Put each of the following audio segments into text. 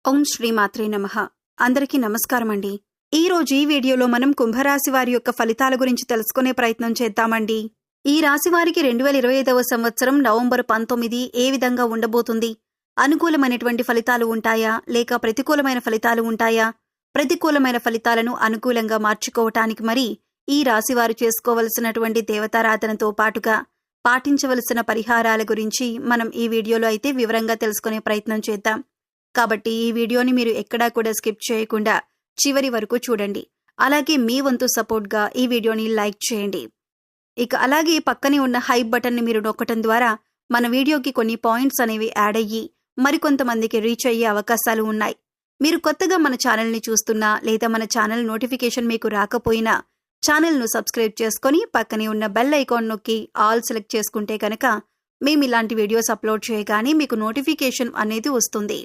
ఓం శ్రీ మాత్రే నమః. అందరికీ నమస్కారం అండి. ఈ రోజు ఈ వీడియోలో మనం కుంభరాశి వారి యొక్క ఫలితాల గురించి తెలుసుకునే ప్రయత్నం చేద్దామండి. ఈ రాశి వారికి 2025వ సంవత్సరం నవంబర్ 19 ఏ విధంగా ఉండబోతుంది? అనుకూలమైనటువంటి ఫలితాలు ఉంటాయా లేక ప్రతికూలమైన ఫలితాలు ఉంటాయా? ప్రతికూలమైన ఫలితాలను అనుకూలంగా మార్చుకోవటానికి మరి ఈ రాశి వారు చేసుకోవలసినటువంటి దేవతారాధనతో పాటుగా పాటించవలసిన పరిహారాల గురించి మనం ఈ వీడియోలో అయితే వివరంగా తెలుసుకునే ప్రయత్నం చేద్దాం. కాబట్టి ఈ వీడియోని మీరు ఎక్కడా కూడా స్కిప్ చేయకుండా చివరి వరకు చూడండి. అలాగే మీ వంతు సపోర్ట్గా ఈ వీడియోని లైక్ చేయండి. ఇక అలాగే పక్కనే ఉన్న హైప్ బటన్ని మీరు నొక్కటం ద్వారా మన వీడియోకి కొన్ని పాయింట్స్ అనేవి యాడ్ అయ్యి మరికొంతమందికి రీచ్ అయ్యే అవకాశాలు ఉన్నాయి. మీరు కొత్తగా మన ఛానల్ని చూస్తున్నా లేదా మన ఛానల్ నోటిఫికేషన్ మీకు రాకపోయినా ఛానల్ను సబ్స్క్రైబ్ చేసుకొని పక్కనే ఉన్న బెల్ ఐకాన్ నొక్కి ఆల్ సెలెక్ట్ చేసుకుంటే కనుక మేము ఇలాంటి వీడియోస్ అప్లోడ్ చేయగానే మీకు నోటిఫికేషన్ అనేది వస్తుంది.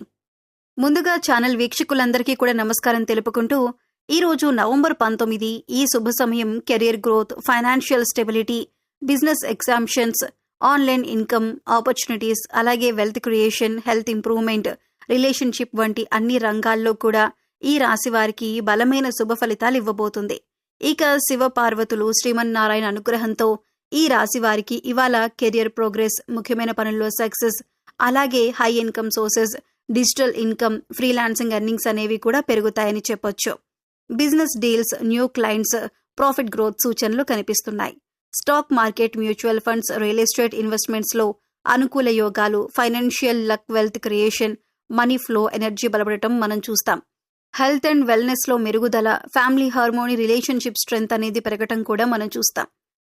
ముందుగా ఛానల్ వీక్షకులందరికీ కూడా నమస్కారం తెలుపుకుంటూ ఈరోజు నవంబర్ 19 ఈ శుభ సమయం career growth, financial stability, business exemptions, online income opportunities, అలాగే wealth creation, health improvement, relationship వంటి అన్ని రంగాల్లో కూడా ఈ రాశి వారికి బలమైన శుభ ఫలితాలు ఇవ్వబోతుంది. ఇక శివ పార్వతులు శ్రీమన్నారాయణ అనుగ్రహంతో ఈ రాశి వారికి ఇవాళ కెరియర్ ప్రోగ్రెస్, ముఖ్యమైన పనుల్లో సక్సెస్, అలాగే high income sources, digital income, freelancing earnings అనేవి కూడా పెరుగుతాయని చెప్పొచ్చు. Business deals, new clients, profit growth సూచనలు కనిపిస్తున్నాయి. Stock market, mutual funds, real estate investments లో అనుకూల యోగాలు, financial luck, wealth creation, money flow, energy బలపడటం మనం చూస్తాం. హెల్త్ అండ్ వెల్నెస్ లో మెరుగుదల, ఫ్యామిలీ హార్మోనీ, రిలేషన్షిప్ స్ట్రెంగ్త్ అనేది పెరగటం కూడా మనం చూస్తాం.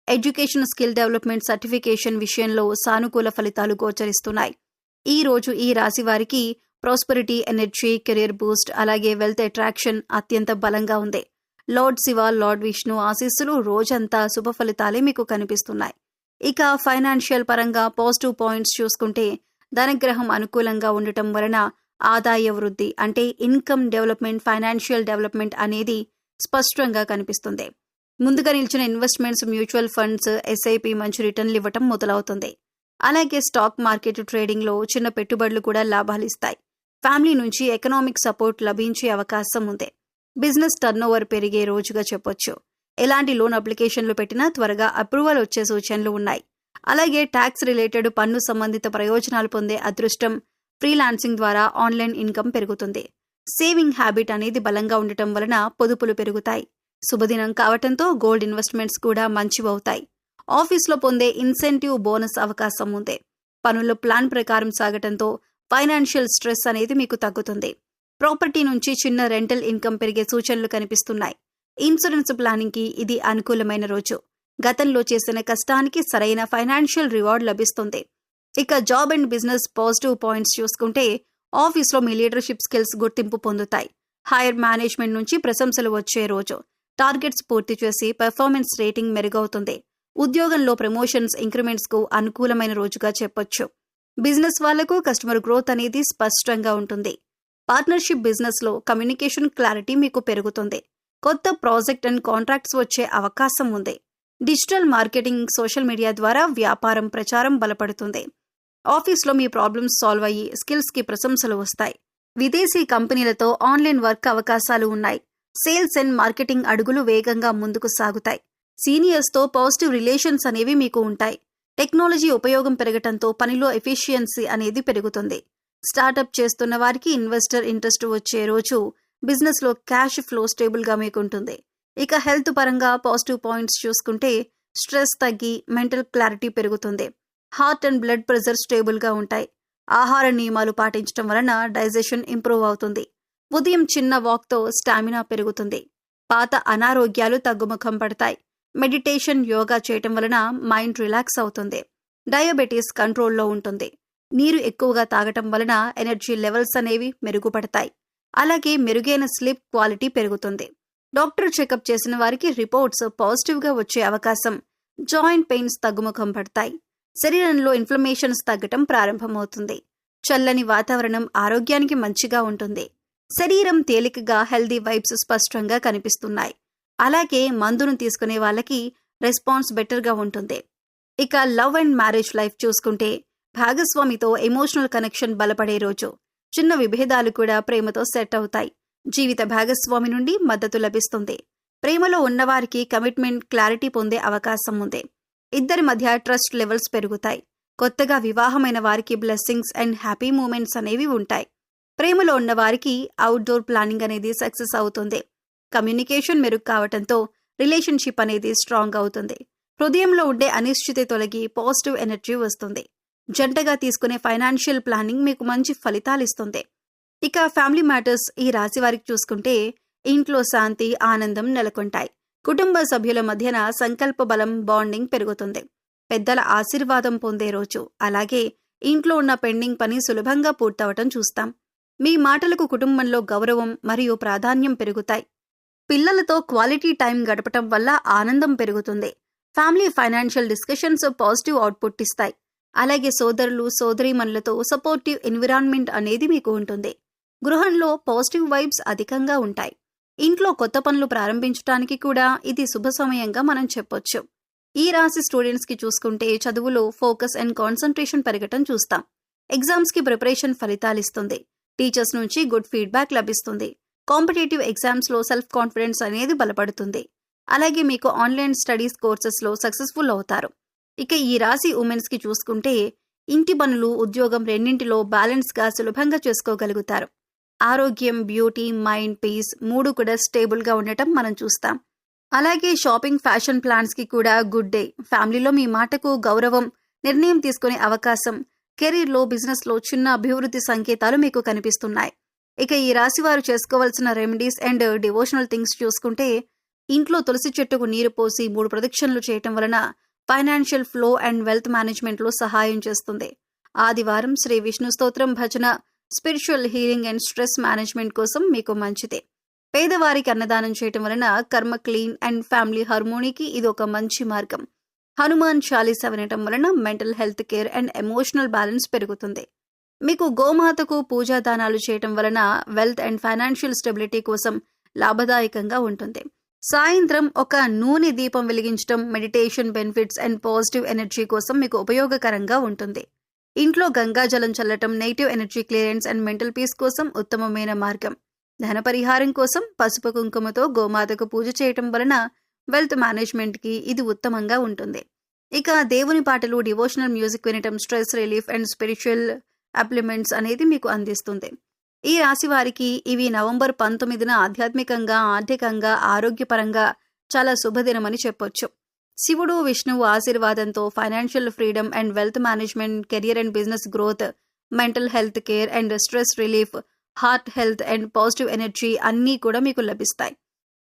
ఎడ్యుకేషన్, స్కిల్ డెవలప్మెంట్, సర్టిఫికేషన్ విషయంలో సానుకూల ఫలితాలు గోచరిస్తున్నాయి. ఈ రోజు ఈ రాశి వారికి ప్రాస్పరిటీ, ఎనర్జీ, కెరీర్ బూస్ట్, అలాగే వెల్త్ అట్రాక్షన్ అత్యంత బలంగా ఉంది. లార్డ్ శివ, లార్డ్ విష్ణు ఆశీస్సులు రోజంతా శుభ ఫలితాలే మీకు కనిపిస్తున్నాయి. ఇక ఫైనాన్షియల్ పరంగా పాజిటివ్ పాయింట్స్ చూసుకుంటే ధనగ్రహం అనుకూలంగా ఉండటం వలన ఆదాయ వృద్ధి అంటే ఇన్కమ్ డెవలప్మెంట్, ఫైనాన్షియల్ డెవలప్మెంట్ అనేది స్పష్టంగా కనిపిస్తుంది. ముందుగా నిలిచిన ఇన్వెస్ట్మెంట్స్, మ్యూచువల్ ఫండ్స్, ఎస్ఐపి మంచి రిటర్న్లు ఇవ్వటం మొదలవుతుంది. అలాగే స్టాక్ మార్కెట్ ట్రేడింగ్లో చిన్న పెట్టుబడులు కూడా లాభాలిస్తాయి. ఫ్యామిలీ నుంచి ఎకనామిక్ సపోర్ట్ లభించే అవకాశం ఉంది. బిజినెస్ టర్నోవర్ పెరిగే రోజుగా చెప్పొచ్చు. ఎలాంటి లోన్ అప్లికేషన్లు పెట్టినా త్వరగా అప్రూవల్ వచ్చే సూచనలు ఉన్నాయి. అలాగే ట్యాక్స్ రిలేటెడ్, పన్ను సంబంధిత ప్రయోజనాలు పొందే అదృష్టం, ఫ్రీలాన్సింగ్ ద్వారా ఆన్లైన్ ఇన్కమ్ పెరుగుతుంది. సేవింగ్ హ్యాబిట్ అనేది బలంగా ఉండటం వలన పొదుపులు పెరుగుతాయి. శుభదినం కావటంతో గోల్డ్ ఇన్వెస్ట్మెంట్స్ కూడా మంచివవుతాయి. ఆఫీస్లో పొందే ఇన్సెంటివ్, బోనస్ అవకాశం ఉంది. పనుల్లో ప్లాన్ ప్రకారం సాగటంతో ఫైనాన్షియల్ స్ట్రెస్ అనేది మీకు తగ్గుతుంది. ప్రాపర్టీ నుంచి చిన్న రెంటల్ ఇన్కమ్ పెరిగే సూచనలు కనిపిస్తున్నాయి. ఇన్సూరెన్స్ ప్లానింగ్ కి ఇది అనుకూలమైన రోజు. గతంలో చేసిన కష్టానికి సరైన ఫైనాన్షియల్ రివార్డ్ లభిస్తుంది. ఇక job and business positive points చూసుకుంటే ఆఫీస్లో మీ లీడర్షిప్ స్కిల్స్ గుర్తింపు పొందుతాయి. హైయర్ మేనేజ్మెంట్ నుంచి ప్రశంసలు వచ్చే రోజు. టార్గెట్స్ పూర్తి చేసి పెర్ఫార్మెన్స్ రేటింగ్ మెరుగవుతుంది. ఉద్యోగంలో ప్రమోషన్స్, ఇంక్రిమెంట్స్ కు అనుకూలమైన రోజుగా చెప్పొచ్చు. బిజినెస్ వాళ్లకు కస్టమర్ గ్రోత్ అనేది స్పష్టంగా ఉంటుంది. పార్ట్నర్షిప్ బిజినెస్ లో కమ్యూనికేషన్ క్లారిటీ మీకు పెరుగుతుంది. కొత్త ప్రాజెక్ట్ అండ్ కాంట్రాక్ట్స్ వచ్చే అవకాశం ఉంది. డిజిటల్ మార్కెటింగ్, సోషల్ మీడియా ద్వారా వ్యాపారం ప్రచారం బలపడుతుంది. ఆఫీస్లో మీ ప్రాబ్లమ్స్ సాల్వ్ అయ్యి స్కిల్స్ కి ప్రశంసలు వస్తాయి. విదేశీ కంపెనీలతో ఆన్లైన్ వర్క్ అవకాశాలు ఉన్నాయి. సేల్స్ అండ్ మార్కెటింగ్ అడుగులు వేగంగా ముందుకు సాగుతాయి. సీనియర్స్తో పాజిటివ్ రిలేషన్స్ అనేవి మీకు ఉంటాయి. టెక్నాలజీ ఉపయోగం పెరగటంతో పనిలో ఎఫిషియన్సీ అనేది పెరుగుతుంది. స్టార్టప్ చేస్తున్న వారికి ఇన్వెస్టర్ ఇంట్రెస్ట్ వచ్చే రోజు. బిజినెస్లో క్యాష్ ఫ్లో స్టేబుల్గా మీకు ఉంటుంది. ఇక హెల్త్ పరంగా పాజిటివ్ పాయింట్స్ చూసుకుంటే స్ట్రెస్ తగ్గి మెంటల్ క్లారిటీ పెరుగుతుంది. హార్ట్ అండ్ బ్లడ్ ప్రెషర్ స్టేబుల్గా ఉంటాయి. ఆహార నియమాలు పాటించడం వలన డైజెషన్ ఇంప్రూవ్ అవుతుంది. ఉదయం చిన్న వాక్తో స్టామినా పెరుగుతుంది. పాత అనారోగ్యాలు తగ్గుముఖం పడతాయి. మెడిటేషన్, యోగా చేయటం వలన మైండ్ రిలాక్స్ అవుతుంది. డయాబెటీస్ కంట్రోల్లో ఉంటుంది. నీరు ఎక్కువగా తాగటం వలన ఎనర్జీ లెవెల్స్ అనేవి మెరుగుపడతాయి. అలాగే మెరుగైన స్లీప్ క్వాలిటీ పెరుగుతుంది. డాక్టర్ చెకప్ చేసిన వారికి రిపోర్ట్స్ పాజిటివ్గా వచ్చే అవకాశం. జాయింట్ పెయిన్స్ తగ్గుముఖం పడతాయి. శరీరంలో ఇన్ఫ్లమేషన్స్ తగ్గటం ప్రారంభమవుతుంది. చల్లని వాతావరణం ఆరోగ్యానికి మంచిగా ఉంటుంది. శరీరం తేలికగా, హెల్దీ వైబ్స్ స్పష్టంగా కనిపిస్తున్నాయి. అలాగే మందును తీసుకునే వాళ్ళకి రెస్పాన్స్ బెటర్గా ఉంటుంది. ఇక లవ్ అండ్ మ్యారేజ్ లైఫ్ చూసుకుంటే భాగస్వామితో ఎమోషనల్ కనెక్షన్ బలపడే రోజు. చిన్న విభేదాలు కూడా ప్రేమతో సెట్ అవుతాయి. జీవిత భాగస్వామి నుండి మద్దతు లభిస్తుంది. ప్రేమలో ఉన్నవారికి కమిట్మెంట్ క్లారిటీ పొందే అవకాశం ఉంది. ఇద్దరి మధ్య ట్రస్ట్ లెవెల్స్ పెరుగుతాయి. కొత్తగా వివాహమైన వారికి బ్లెస్సింగ్స్ అండ్ హ్యాపీ మూమెంట్స్ అనేవి ఉంటాయి. ప్రేమలో ఉన్నవారికి అవుట్డోర్ ప్లానింగ్ అనేది సక్సెస్ అవుతుంది. కమ్యూనికేషన్ మెరుగు కావటంతో రిలేషన్షిప్ అనేది స్ట్రాంగ్ అవుతుంది. హృదయంలో ఉండే అనిశ్చితి తొలగి పాజిటివ్ ఎనర్జీ వస్తుంది. జంటగా తీసుకునే ఫైనాన్షియల్ ప్లానింగ్ మీకు మంచి ఫలితాలిస్తుంది. ఇక ఫ్యామిలీ మ్యాటర్స్ ఈ రాశి వారికి చూసుకుంటే ఇంట్లో శాంతి, ఆనందం నెలకొంటాయి. కుటుంబ సభ్యుల మధ్యన సంకల్ప బలం, బాండింగ్ పెరుగుతుంది. పెద్దల ఆశీర్వాదం పొందే రోజు. అలాగే ఇంట్లో ఉన్న పెండింగ్ పని సులభంగా పూర్తవటం చూస్తాం. మీ మాటలకు కుటుంబంలో గౌరవం మరియు ప్రాధాన్యం పెరుగుతాయి. పిల్లలతో క్వాలిటీ టైం గడపటం వల్ల ఆనందం పెరుగుతుంది. Family financial discussions positive output ఇస్తాయి. అలాగే సోదరులు, సోదరీమణులతో సపోర్టివ్ ఎన్విరాన్మెంట్ అనేది మీకు ఉంటుంది. గృహంలో పాజిటివ్ వైబ్స్ అధికంగా ఉంటాయి. ఇంట్లో కొత్త పనులు ప్రారంభించడానికి కూడా ఇది శుభ సమయంగా మనం చెప్పొచ్చు. ఈ రాశి స్టూడెంట్స్ కి చూసుకుంటే చదువులో ఫోకస్ అండ్ కాన్సంట్రేషన్ పెరగటం చూస్తాం. ఎగ్జామ్స్ కి ప్రిపరేషన్ ఫలితాలిస్తుంది. టీచర్స్ నుంచి గుడ్ ఫీడ్బ్యాక్ లభిస్తుంది. కాంపిటేటివ్ ఎగ్జామ్స్ లో సెల్ఫ్ కాన్ఫిడెన్స్ అనేది బలపడుతుంది. అలాగే మీకు ఆన్లైన్ స్టడీస్ కోర్సెస్ లో సక్సెస్ఫుల్ అవుతారు. ఇక ఈ రాశి ఉమెన్స్ కి చూసుకుంటే ఇంటి పనులు, ఉద్యోగం రెండింటిలో బ్యాలెన్స్ గా సులభంగా చేసుకోగలుగుతారు. ఆరోగ్యం, బ్యూటీ, మైండ్ పీస్ 3 కూడా స్టేబుల్ గా ఉండటం మనం చూస్తాం. అలాగే షాపింగ్, ఫ్యాషన్ ప్లాన్స్ కి కూడా గుడ్ డే. ఫ్యామిలీలో మీ మాటకు గౌరవం, నిర్ణయం తీసుకునే అవకాశం, కెరీర్ లో, బిజినెస్ లో చిన్న అభివృద్ధి సంకేతాలు మీకు కనిపిస్తున్నాయి. ఇక ఈ రాశి వారు చేసుకోవాల్సిన రెమెడీస్ అండ్ డివోషనల్ థింగ్స్ చూసుకుంటే ఇంట్లో తులసి చెట్టుకు నీరు పోసి 3 ప్రదక్షిణలు చేయటం వలన financial flow and wealth management లో సహాయం చేస్తుంది. ఆదివారం శ్రీ విష్ణు స్తోత్రం, భజన, spiritual healing and stress management కోసం మీకు మంచిదే. పేదవారికి అన్నదానం చేయటం వలన కర్మ క్లీన్ అండ్ ఫ్యామిలీ హార్మోనీకి ఇది ఒక మంచి మార్గం. హనుమాన్ చాలీసా వినటం వలన mental health care and emotional balance పెరుగుతుంది. మీకు గోమాతకు పూజా దానాలు చేయటం వలన వెల్త్ అండ్ ఫైనాన్షియల్ స్టెబిలిటీ కోసం లాభదాయకంగా ఉంటుంది. సాయంత్రం ఒక నూనె దీపం వెలిగించడం meditation benefits and positive energy కోసం మీకు ఉపయోగకరంగా ఉంటుంది. ఇంట్లో గంగాజలం చల్లటం negative energy clearance and mental peace కోసం ఉత్తమమైన మార్గం. ధన పరిహారం కోసం పసుపు కుంకుమతో గోమాతకు పూజ చేయటం వలన వెల్త్ మేనేజ్మెంట్ కి ఇది ఉత్తమంగా ఉంటుంది. ఇక దేవుని పాటలు, డివోషనల్ మ్యూజిక్ వినటం స్ట్రెస్ రిలీఫ్ అండ్ స్పిరిచువల్ అప్లిమెంట్స్ అనేది మీకు అందిస్తుంది. ఈ రాశి వారికి ఇవి నవంబర్ 19న ఆధ్యాత్మికంగా, ఆర్థికంగా, ఆరోగ్యపరంగా చాలా శుభదినమని చెప్పొచ్చు. శివుడు, విష్ణువు ఆశీర్వాదంతో financial freedom and wealth management, career and business growth, mental health care and stress relief, heart health and positive energy అన్నీ కూడా మీకు లభిస్తాయి.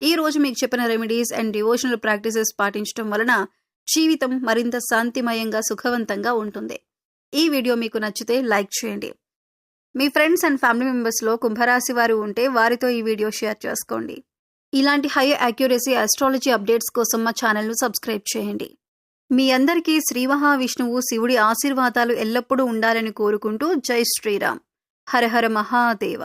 ఈ రోజు మీకు చెప్పిన రెమెడీస్ అండ్ డివోషనల్ ప్రాక్టీసెస్ పాటించడం వలన జీవితం మరింత శాంతిమయంగా, సుఖవంతంగా ఉంటుంది. ఈ వీడియో మీకు నచ్చితే లైక్ చేయండి. మీ ఫ్రెండ్స్ అండ్ ఫ్యామిలీ మెంబర్స్లో కుంభరాశి వారు ఉంటే వారితో ఈ వీడియో షేర్ చేసుకోండి. ఇలాంటి హై యాక్యురసీ ఆస్ట్రాలజీ అప్డేట్స్ కోసం మా ఛానల్ను సబ్స్క్రైబ్ చేయండి. మీ అందరికీ శ్రీ మహావిష్ణువు, శివుడి ఆశీర్వాదాలు ఎల్లప్పుడూ ఉండాలని కోరుకుంటూ జై శ్రీరామ్. హర హర మహాదేవ.